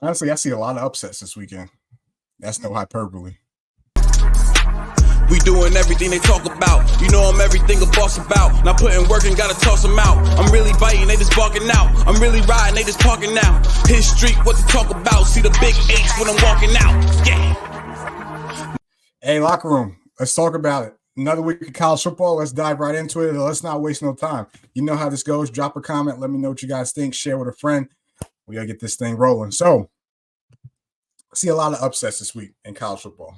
Honestly, I see a lot of upsets this weekend. That's no hyperbole. We doing everything they talk about. You know I'm everything a boss about. Not putting work and gotta toss them out. I'm really biting, they just barking out. I'm really riding, they just parking now. His street, what to talk about. See the big H when I'm walking out. Yeah. Hey, locker room, let's talk about it. Another week of college football. Let's dive right into it. Let's not waste no time. You know how this goes. Drop a comment. Let me know what you guys think. Share with a friend. We gotta get this thing rolling. So, I see a lot of upsets this week in college football.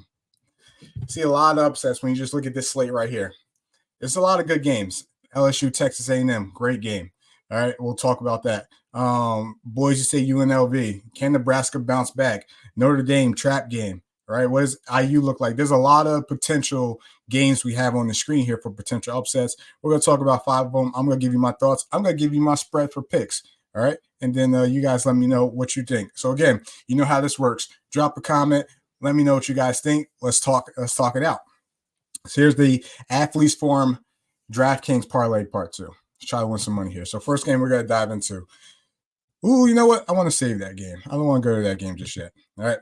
See a lot of upsets when you just look at this slate right here. There's a lot of good games. LSU, Texas A&M, great game. All right, we'll talk about that. Boise State, UNLV. Can Nebraska bounce back? Notre Dame, trap game. All right, what does IU look like? There's a lot of potential games we have on the screen here for potential upsets. We're going to talk about 5 of them. I'm going to give you my thoughts. I'm going to give you my spread for picks. All right, and then you guys let me know what you think. So again, you know how this works. Drop a comment. Let me know what you guys think. Let's talk it out. So here's the Athletes Forum DraftKings Parlay Part 2. Let's try to win some money here. So first game we're going to dive into. Ooh, you know what? I want to save that game. I don't want to go to that game just yet. All right.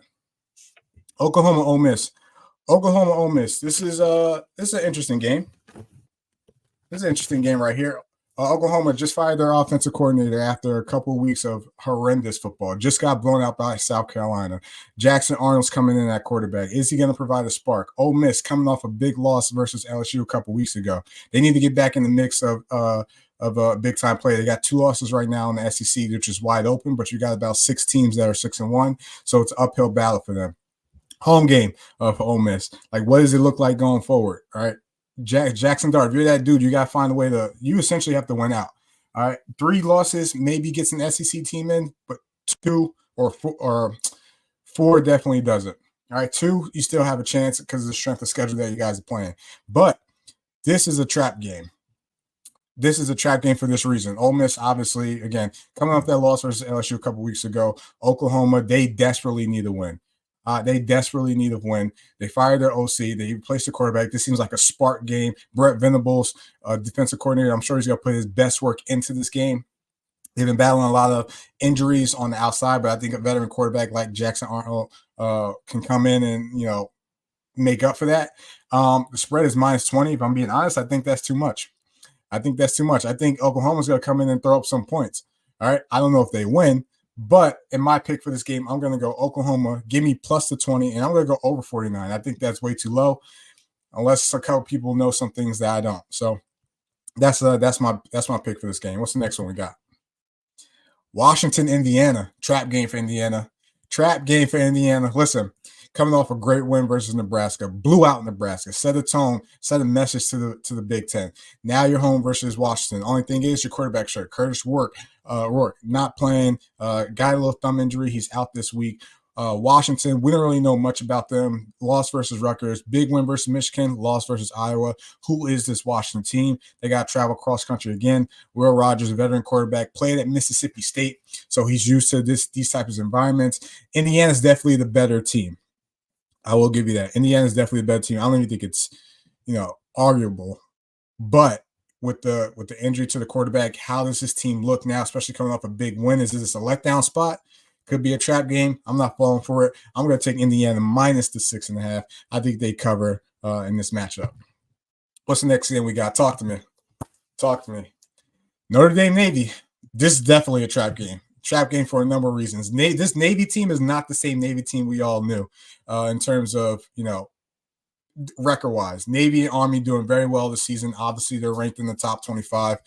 Oklahoma, Ole Miss. Oklahoma, Ole Miss. This is an interesting game. This is an interesting game right here. Oklahoma just fired their offensive coordinator after a couple of weeks of horrendous football. Just got blown out by South Carolina. Jackson Arnold's coming in at quarterback. Is he going to provide a spark? Ole Miss coming off a big loss versus LSU a couple of weeks ago. They need to get back in the mix of a big-time play. They got 2 losses right now in the SEC, which is wide open, but you got about 6 teams that are 6-1, so it's an uphill battle for them. Home game for Ole Miss. Like, what does it look like going forward? All right. Jackson Dart, if you're that dude, you got to find a way you essentially have to win out. All right. 3 losses maybe gets an SEC team in, but 2 or 4 definitely doesn't. All right. 2, you still have a chance because of the strength of schedule that you guys are playing. But this is a trap game. This is a trap game for this reason. Ole Miss, obviously, again, coming off that loss versus LSU a couple weeks ago. Oklahoma, they desperately need a win. They desperately need a win. They fired their OC. They replaced the quarterback. This seems like a spark game. Brett Venables, defensive coordinator, I'm sure he's going to put his best work into this game. They've been battling a lot of injuries on the outside, but I think a veteran quarterback like Jackson Arnold can come in and, make up for that. The spread is -20. If I'm being honest, I think that's too much. I think Oklahoma's going to come in and throw up some points. All right. I don't know if they win. But in my pick for this game, I'm going to go Oklahoma. Give me +20, and I'm going to go over 49. I think that's way too low, unless a couple people know some things that I don't. So that's my pick for this game. What's the next one we got? Washington, Indiana. Trap game for Indiana. Listen, coming off a great win versus Nebraska, blew out Nebraska, set a tone, set a message to the Big Ten. Now you're home versus Washington. Only thing is your quarterback shirt, Curtis Rourke, not playing. Got a little thumb injury. He's out this week. Washington, we don't really know much about them. Loss versus Rutgers, big win versus Michigan, loss versus Iowa. Who is this Washington team? They got to travel cross country again. Will Rogers, a veteran quarterback, played at Mississippi State, so he's used to these types of environments. Indiana's definitely the better team. I will give you that. Indiana's definitely the better team. I don't even think it's, arguable. But with the injury to the quarterback, how does this team look now, especially coming off a big win? Is this a letdown spot? Could be a trap game. I'm not falling for it. I'm going to take Indiana minus the 6.5. I think they cover in this matchup. What's the next game we got? Talk to me. Notre Dame Navy. This is definitely a trap game. Trap game for a number of reasons. This Navy team is not the same Navy team we all knew in terms of, record-wise. Navy and Army doing very well this season. Obviously, they're ranked in the top 25.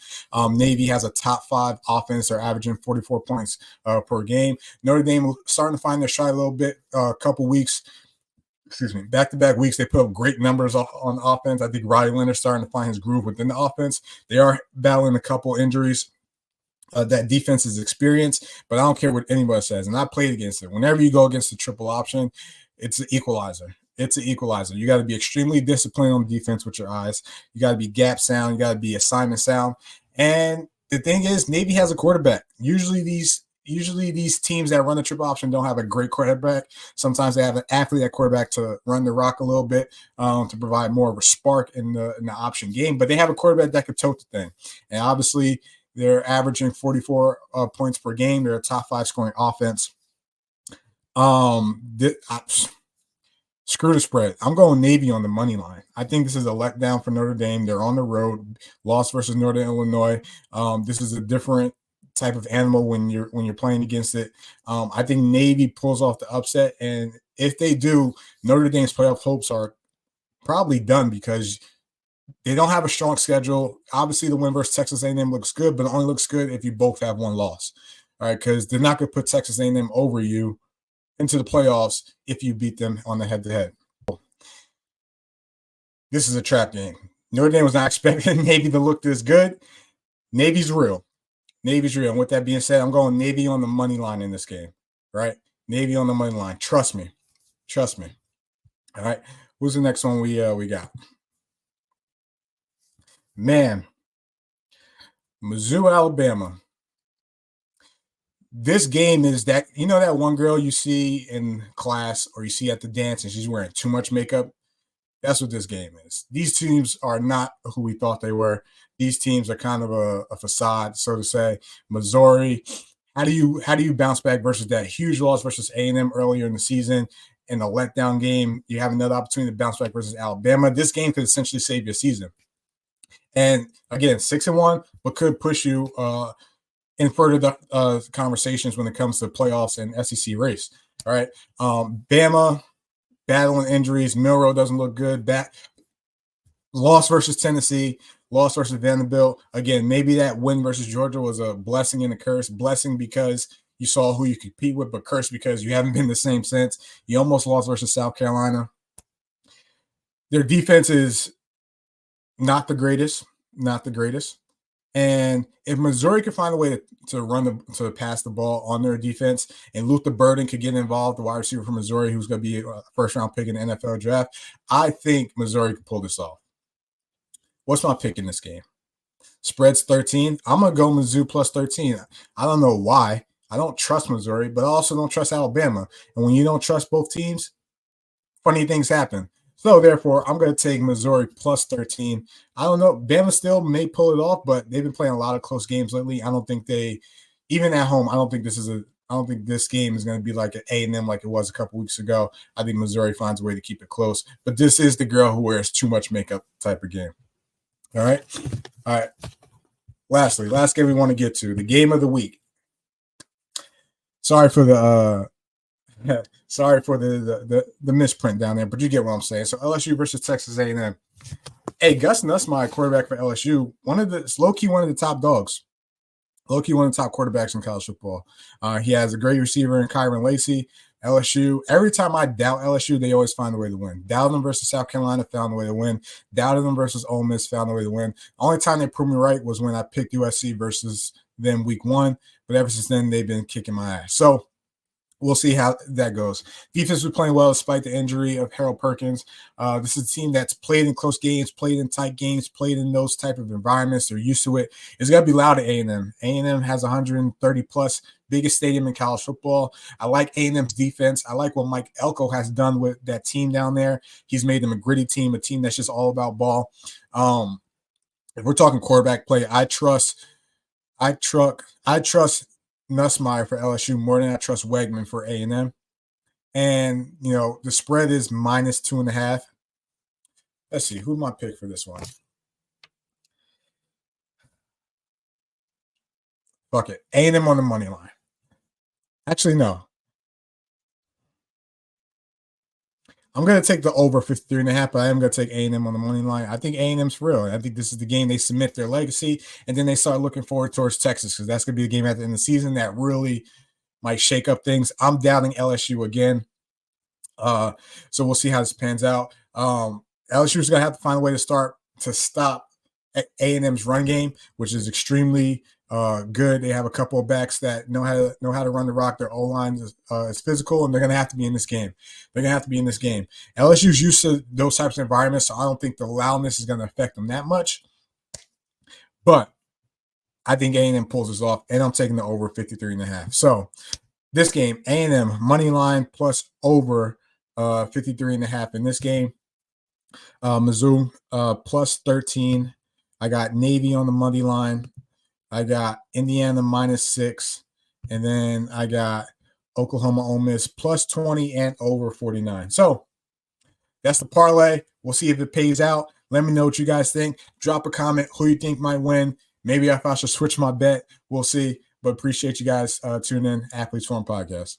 Navy has a top 5 offense. They're averaging 44 points per game. Notre Dame starting to find their stride a little bit. Couple weeks, back-to-back weeks, they put up great numbers on offense. I think Riley Leonard's starting to find his groove within the offense. They are battling a couple injuries. That defense is experienced, but I don't care what anybody says. And I played against it. Whenever you go against the triple option, it's an equalizer. You got to be extremely disciplined on defense with your eyes. You got to be gap sound. You got to be assignment sound. And the thing is, Navy has a quarterback. Usually these teams that run the triple option don't have a great quarterback. Sometimes they have an athlete at quarterback to run the rock a little bit to provide more of a spark in the option game. But they have a quarterback that could tote the thing. And obviously, they're averaging 44 points per game. They're a top 5 scoring offense. Screw the spread. I'm going Navy on the money line. I think this is a letdown for Notre Dame. They're on the road, loss versus Northern Illinois. This is a different type of animal when you're playing against it. I think Navy pulls off the upset, and if they do, Notre Dame's playoff hopes are probably done because they don't have a strong schedule. Obviously, the win versus Texas A&M looks good, but it only looks good if you both have one loss. All right, because they're not going to put Texas A&M over you into the playoffs if you beat them on the head-to-head. This is a trap game. Notre Dame was not expecting Navy to look this good. Navy's real. Navy's real. And with that being said, I'm going Navy on the money line in this game, right? Navy on the money line. Trust me. Trust me. All right. Who's the next one we got? Man, Mizzou, Alabama. This game is that, you know, that one girl you see in class or you see at the dance and she's wearing too much makeup? That's what this game is. These teams are not who we thought they were. These teams are kind of a facade, so to say. Missouri, how do you bounce back versus that huge loss versus A&M earlier in the season? In a letdown game, you have another opportunity to bounce back versus Alabama. This game could essentially save your season. And again, 6-1, but could push you in further conversations when it comes to playoffs and SEC race. All right. Bama battling injuries. Milroe doesn't look good. Loss versus Tennessee, loss versus Vanderbilt. Again, maybe that win versus Georgia was a blessing and a curse. Blessing because you saw who you compete with, but curse because you haven't been the same since. You almost lost versus South Carolina. Their defense is not the greatest. And if Missouri could find a way to pass the ball on their defense, and Luther Burden could get involved, the wide receiver from Missouri, who's going to be a first-round pick in the NFL draft, I think Missouri could pull this off. What's my pick in this game? Spread's 13. I'm going to go Mizzou plus 13. I don't know why. I don't trust Missouri, but I also don't trust Alabama. And when you don't trust both teams, funny things happen. So, therefore, I'm going to take Missouri plus 13. I don't know. Bama still may pull it off, but they've been playing a lot of close games lately. I don't think even at home, I don't think this game is going to be like an A&M like it was a couple weeks ago. I think Missouri finds a way to keep it close. But this is the girl who wears too much makeup type of game. All right. Lastly, last game we want to get to, the game of the week. Sorry for the misprint down there, but you get what I'm saying. So LSU versus Texas A&M. Hey, Gus Nussmeier, quarterback for LSU, low-key one of the top dogs. Low-key one of the top quarterbacks in college football. He has a great receiver in Kyron Lacey. LSU, every time I doubt LSU, they always find a way to win. Doubted them versus South Carolina, found a way to win. Doubted them versus Ole Miss, found a way to win. The only time they proved me right was when I picked USC versus them week 1. But ever since then, they've been kicking my ass. So we'll see how that goes. Defense was playing well despite the injury of Harold Perkins. This is a team that's played in close games, played in tight games, played in those type of environments. They're used to it. It's got to be loud at A&M. A&M has 130-plus, biggest stadium in college football. I like A&M's defense. I like what Mike Elko has done with that team down there. He's made them a gritty team, a team that's just all about ball. If we're talking quarterback play, I trust Nussmeier for LSU more than I trust Wegman for A&M. And, the spread is minus 2.5. Let's see. Who's my pick for this one? Fuck it. A&M on the money line. Actually, no. I'm going to take the over 53.5, but I am going to take A&M on the money line. I think A&M's real. I think this is the game they submit their legacy, and then they start looking forward towards Texas because that's going to be the game at the end of the season that really might shake up things. I'm doubting LSU again. So we'll see how this pans out. LSU's going to have to find a way to stop A&M's run game, which is extremely good. They have a couple of backs that know how to run the rock. Their O-line is physical, and they're going to have to be in this game. LSU's used to those types of environments, so I don't think the loudness is going to affect them that much. But I think A&M pulls this off, and I'm taking the over 53.5. So this game, A&M money line plus over 53.5 in this game. Mizzou plus 13. I got Navy on the money line. I got Indiana minus 6, and then I got Oklahoma Ole Miss plus 20 and over 49. So that's the parlay. We'll see if it pays out. Let me know what you guys think. Drop a comment who you think might win. Maybe if I should switch my bet, we'll see. But appreciate you guys tuning in. Athletes Forum Podcast.